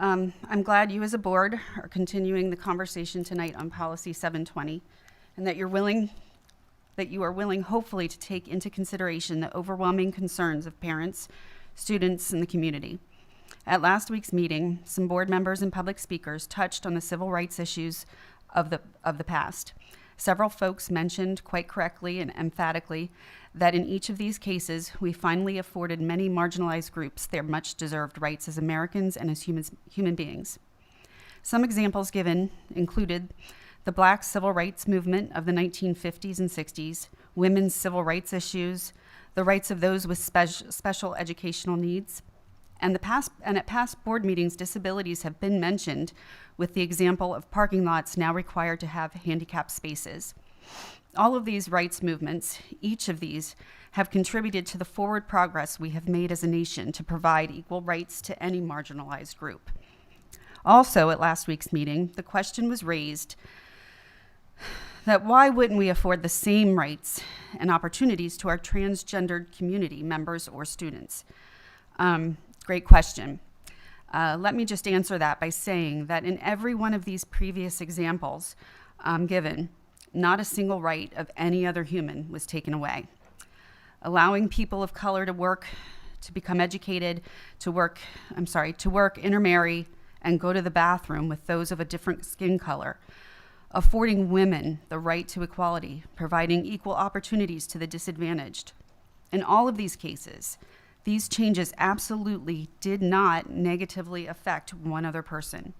I'm glad you as a board are continuing the conversation tonight on Policy 720, and that you are willing, hopefully, to take into consideration the overwhelming concerns of parents, students, and the community. At last week's meeting, some board members and public speakers touched on the civil rights issues of the past. Several folks mentioned quite correctly and emphatically that in each of these cases, we finally afforded many marginalized groups their much-deserved rights as Americans and as human beings. Some examples given included the Black civil rights movement of the 1950s and 60s, women's civil rights issues, the rights of those with special educational needs, and at past board meetings, disabilities have been mentioned, with the example of parking lots now required to have handicapped spaces. All of these rights movements, each of these, have contributed to the forward progress we have made as a nation to provide equal rights to any marginalized group. Also, at last week's meeting, the question was raised that why wouldn't we afford the same rights and opportunities to our transgendered community members or students? Great question. Let me just answer that by saying that in every one of these previous examples given, not a single right of any other human was taken away. Allowing people of color to work, to become educated, to work, intermarry, and go to the bathroom with those of a different skin color. Affording women the right to equality, providing equal opportunities to the disadvantaged. In all of these cases, these changes absolutely did not negatively affect one other person.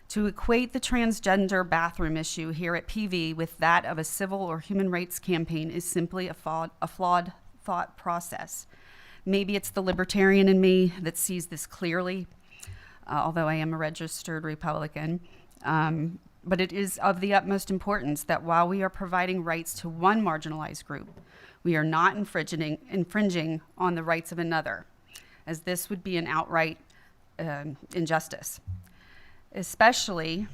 To equate the transgender bathroom issue here at PV with that of a civil or human rights campaign is simply a flawed thought process. Maybe it's the libertarian in me that sees this clearly, although I am a registered Republican. But it is of the utmost importance that while we are providing rights to one marginalized group, we are not infringing on the rights of another, as this would be an outright injustice. Especially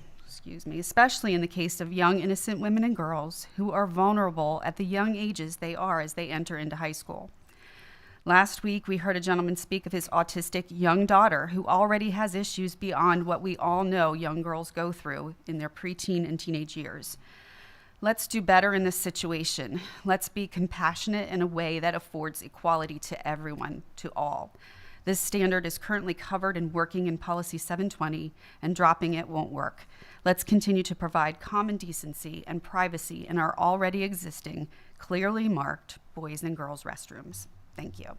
in the case of young innocent women and girls who are vulnerable at the young ages they are as they enter into high school. Last week, we heard a gentleman speak of his autistic young daughter who already has issues beyond what we all know young girls go through in their preteen and teenage years. Let's do better in this situation. Let's be compassionate in a way that affords equality to everyone, to all. This standard is currently covered and working in Policy 720, and dropping it won't work. Let's continue to provide common decency and privacy in our already existing, clearly marked boys and girls restrooms. Thank you.